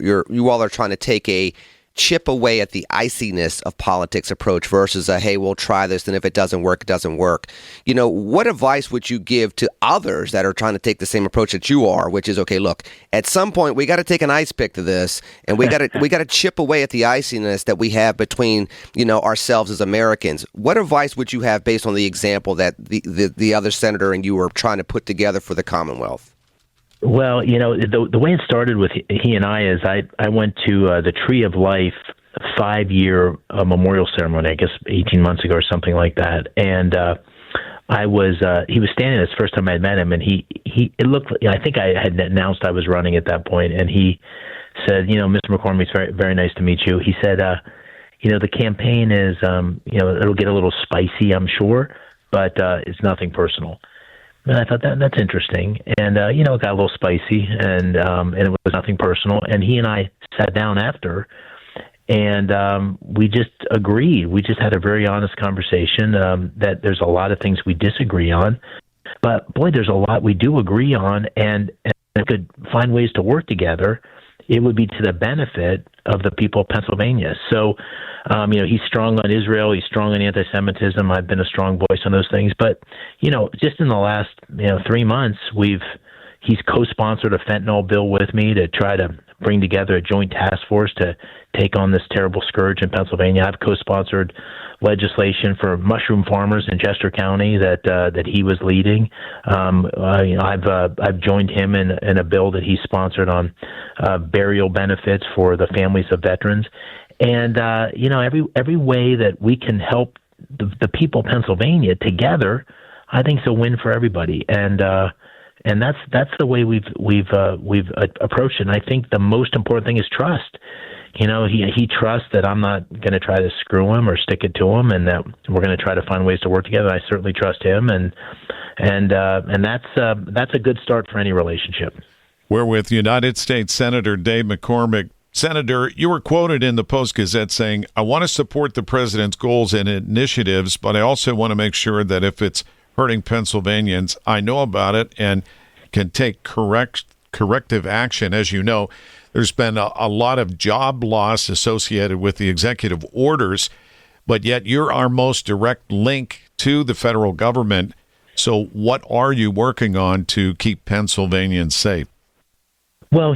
you all are trying to take a chip away at the iciness of politics approach versus a, hey, we'll try this, and if it doesn't work, it doesn't work. What advice would you give to others that are trying to take the same approach that you are, which is, okay, look, at some point we got to take an ice pick to this, and we got to chip away at the iciness that we have between ourselves as Americans. What advice would you have based on the example that the other senator and you were trying to put together for the Commonwealth? Well, the way it started with he and I is I went to the Tree of Life 5-year memorial ceremony, I guess 18 months ago or something like that. And he was standing this first time I met him, and it looked, I think I had announced I was running at that point, and he said, Mr. McCormick, it's very, very nice to meet you. He said, the campaign is, it'll get a little spicy, I'm sure, but it's nothing personal. And I thought that's interesting. And, it got a little spicy, and it was nothing personal. And he and I sat down after, and we just agreed. We just had a very honest conversation that there's a lot of things we disagree on. But, boy, there's a lot we do agree on, and we could find ways to work together. It would be to the benefit of the people of Pennsylvania. So, he's strong on Israel. He's strong on anti-Semitism. I've been a strong voice on those things. But, just in the last, 3 months, he's co-sponsored a fentanyl bill with me to try to bring together a joint task force to take on this terrible scourge in Pennsylvania. I've co-sponsored legislation for mushroom farmers in Chester County that he was leading. I've joined him in a bill that he sponsored on burial benefits for the families of veterans. And every way that we can help the people of Pennsylvania together, I think it's a win for everybody. And that's the way we've approached it. And I think the most important thing is trust. He trusts that I'm not going to try to screw him or stick it to him, and that we're going to try to find ways to work together. I certainly trust him, and that's a good start for any relationship. We're with United States Senator Dave McCormick. Senator, you were quoted in the Post-Gazette saying, "I want to support the president's goals and initiatives, but I also want to make sure that if it's hurting Pennsylvanians, I know about it and can take corrective action." As you know, there's been a lot of job loss associated with the executive orders, but yet you're our most direct link to the federal government. So what are you working on to keep Pennsylvanians safe? Well,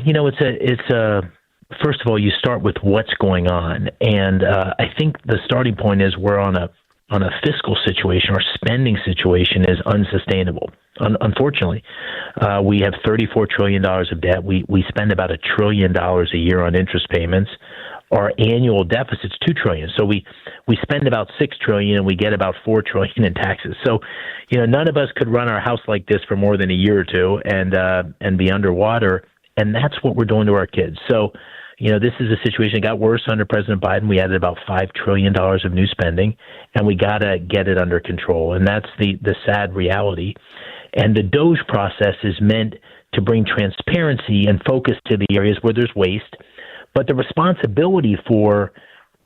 first of all, you start with what's going on. And I think the starting point is we're on a fiscal situation. Our spending situation is unsustainable. Unfortunately, we have $34 trillion of debt. We spend about $1 trillion a year on interest payments. Our annual deficit's $2 trillion. So we spend about $6 trillion and we get about $4 trillion in taxes. So, none of us could run our house like this for more than a year or two and be underwater. And that's what we're doing to our kids. So, this is a situation that got worse under President Biden. We added about $5 trillion of new spending, and we got to get it under control. And that's the sad reality. And the DOGE process is meant to bring transparency and focus to the areas where there's waste. But the responsibility for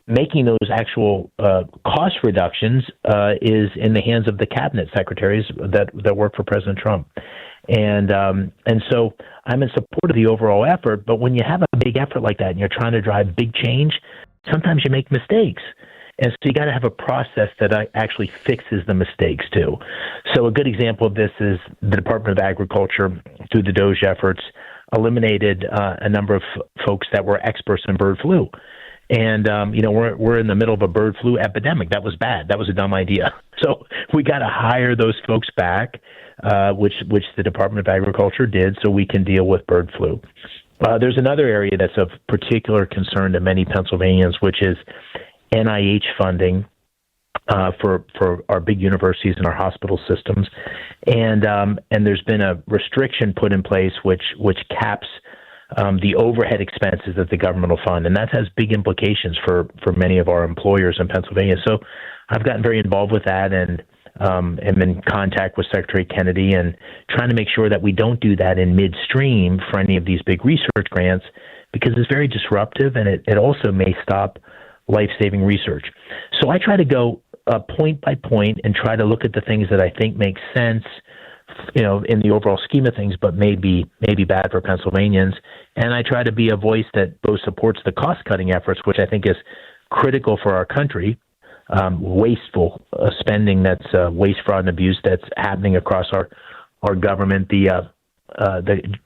making those actual cost reductions is in the hands of the cabinet secretaries that work for President Trump. And so I'm in support of the overall effort, but when you have a big effort like that and you're trying to drive big change, sometimes you make mistakes. And so you got to have a process that actually fixes the mistakes too. So a good example of this is the Department of Agriculture, through the DOGE efforts, eliminated a number of folks that were experts in bird flu. And, we're in the middle of a bird flu epidemic. That was bad. That was a dumb idea. So we got to hire those folks back, which the Department of Agriculture did, so we can deal with bird flu. There's another area that's of particular concern to many Pennsylvanians, which is NIH funding for our big universities and our hospital systems. And there's been a restriction put in place which caps the overhead expenses that the government will fund. And that has big implications for many of our employers in Pennsylvania. So I've gotten very involved with that and am in contact with Secretary Kennedy and trying to make sure that we don't do that in midstream for any of these big research grants, because it's very disruptive and it also may stop life-saving research. So I try to go point by point and try to look at the things that I think make sense in the overall scheme of things, but maybe bad for Pennsylvanians. And I try to be a voice that both supports the cost-cutting efforts, which I think is critical for our country, wasteful spending that's waste, fraud, and abuse that's happening across our government. The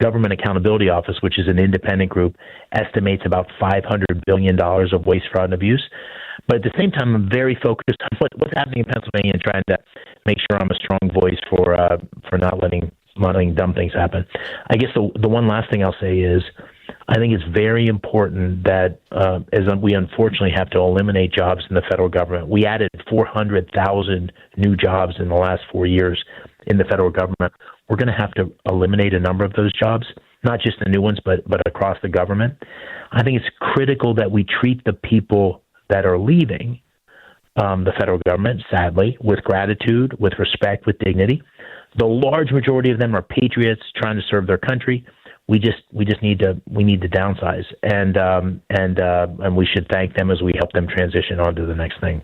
Government Accountability Office, which is an independent group, estimates about $500 billion of waste, fraud, and abuse. But at the same time, I'm very focused on what's happening in Pennsylvania and trying to make sure I'm a strong voice for not letting dumb things happen. I guess the one last thing I'll say is I think it's very important that as we unfortunately have to eliminate jobs in the federal government. We added 400,000 new jobs in the last 4 years in the federal government. We're going to have to eliminate a number of those jobs, not just the new ones, but across the government. I think it's critical that we treat the people that are leaving the federal government, sadly, with gratitude, with respect, with dignity. The large majority of them are patriots trying to serve their country. We need to downsize, and we should thank them as we help them transition on to the next thing.